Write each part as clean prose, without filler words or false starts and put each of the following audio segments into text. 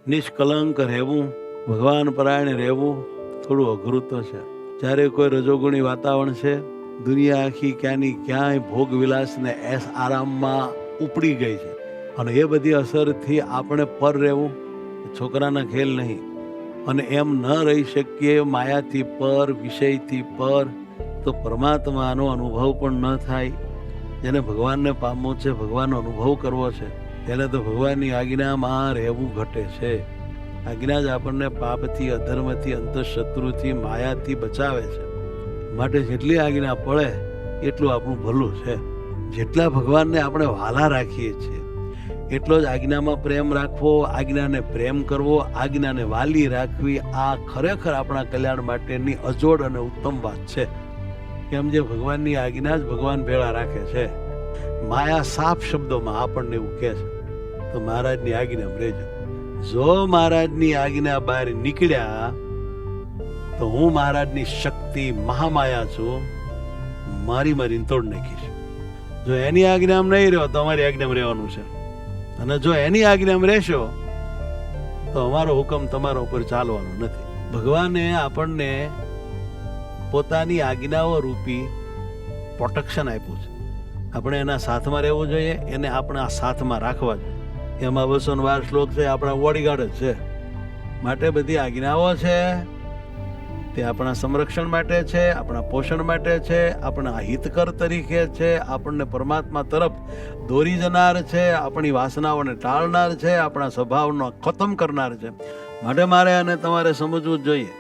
નિષ્કલંક રહેવું, ભગવાન પરાયણ રહેવું થોડું અઘરું તો છે. જ્યારે કોઈ રજોગુણી વાતાવરણ છે, દુનિયા આખી ક્યાંની ક્યાંય ભોગ વિલાસ ને એસ આરામમાં ઉપડી ગઈ છે, અને એ બધી અસરથી આપણે પર રહેવું છોકરાના ખેલ નહીં. અને એમ ન રહી શકીએ માયાથી પર, વિષયથી પર, તો પરમાત્માનો અનુભવ પણ ન થાય. જેને ભગવાનને પામવું છે, ભગવાનનો અનુભવ કરવો છે, તેને તો ભગવાનની આજ્ઞામાં રહેવું ઘટે છે. આજ્ઞા જ આપણને પાપથી, અધર્મથી, અંતઃશત્રુથી, માયાથી બચાવે છે. માટે જેટલી આજ્ઞા પડે એટલું આપણું ભલું છે. જેટલા ભગવાનને આપણે વહાલા રાખીએ છીએ એટલો જ આજ્ઞામાં પ્રેમ રાખવો, આજ્ઞાને પ્રેમ કરવો, આજ્ઞાને વાલી રાખવી, આ ખરેખર આપણા કલ્યાણ માટેની અજોડ અને ઉત્તમ વાત છે. કેમ જે ભગવાનની આજ્ઞા જ ભગવાન ભેળા રાખે છે. માયા સાફ શબ્દોમાં આપણને એવું કહે છે તો મહારાજની આજ્ઞામાં રહેજો. જો મહારાજની આજ્ઞા બહાર નીકળ્યા તો હું મહારાજની શક્તિ મહામાયા છું, મારીને તોડ નાખીશ. જો એની આજ્ઞામાં નહીં રહ્યો તો અમારી આજ્ઞામાં રહેવાનું છે, અને જો એની આજ્ઞામાં રહેશો તો અમારો હુકમ તમારા ઉપર ચાલવાનો નથી. ભગવાને આપણને પોતાની આજ્ઞાઓ રૂપી પ્રોટેક્શન આપ્યું છે. આપણે એના સાથમાં રહેવું જોઈએ, એને આપણા સાથમાં રાખવા જોઈએ. એમાં 212 શ્લોક છે, આપણા બોડીગાર્ડ જ છે. માટે બધી આજ્ઞાઓ છે તે આપણા સંરક્ષણ માટે છે, આપણા પોષણ માટે છે, આપણા હિતકર તરીકે છે, આપણને પરમાત્મા તરફ દોરી જનાર છે, આપણી વાસનાઓને ટાળનાર છે, આપણા સ્વભાવનો ખતમ કરનાર છે. માટે મારે અને તમારે સમજવું જ જોઈએ,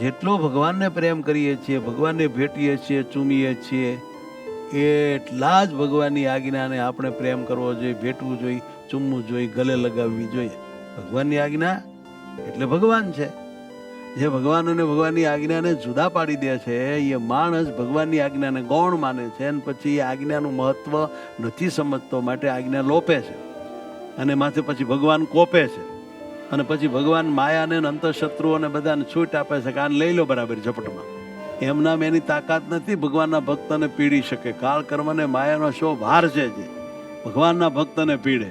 જેટલો ભગવાનને પ્રેમ કરીએ છીએ, ભગવાનને ભેટીએ છીએ, ચૂમીએ છીએ, એટલા જ ભગવાનની આજ્ઞાને આપણે પ્રેમ કરવો જોઈએ, ભેટવું જોઈએ, ચૂમવું જોઈએ, ગલે લગાવવી જોઈએ. ભગવાનની આજ્ઞા એટલે ભગવાન છે. જે ભગવાન અને ભગવાનની આજ્ઞાને જુદા પાડી દે છે એ માણસ ભગવાનની આજ્ઞાને ગૌણ માને છે, અને પછી એ આજ્ઞાનું મહત્વ નથી સમજતો. માટે આજ્ઞા લોપે છે, અને માથે પછી ભગવાન કોપે છે, અને પછી ભગવાન માયાને અંતઃશત્રુઓને બધાને છૂટ આપે છે કે આને લઈ લો બરાબર ઝપટમાં. એમનામ એની તાકાત નથી ભગવાનના ભક્તને પીડી શકે. કાળ કર્મને માયાનો શો ભાર છે જે ભગવાનના ભક્તને પીડે.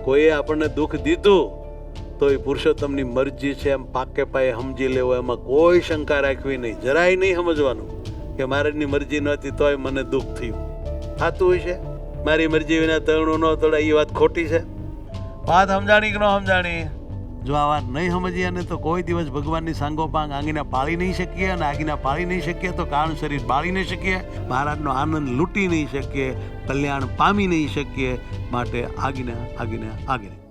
કોઈએ આપણને દુઃખ દીધું તો એ પુરુષોત્તમની મરજી છે એમ પાકે પાયે સમજી લેવો, એમાં કોઈ શંકા રાખવી નહીં. જરાય નહીં સમજવાનું કે મહારાજની મરજી નહોતી તોય મને દુઃખ થયું. થતું હોય છે, મારી મરજી વિના તરણું ન તોડે, એ વાત ખોટી છે. વાત સમજાણી કે ન સમજાણી? જો આ વાત નહીં સમજીએ ને તો કોઈ દિવસ ભગવાનની સાંગોપાંગ આજ્ઞા પાળી નહીં શકીએ, અને આજ્ઞા પાળી નહીં શકીએ તો કારણ શરીર બાળી નહીં શકીએ, મહારાજનો આનંદ લૂંટી નહીં શકીએ, કલ્યાણ પામી નહીં શકીએ. માટે આજ્ઞા આજ્ઞા આજ્ઞા.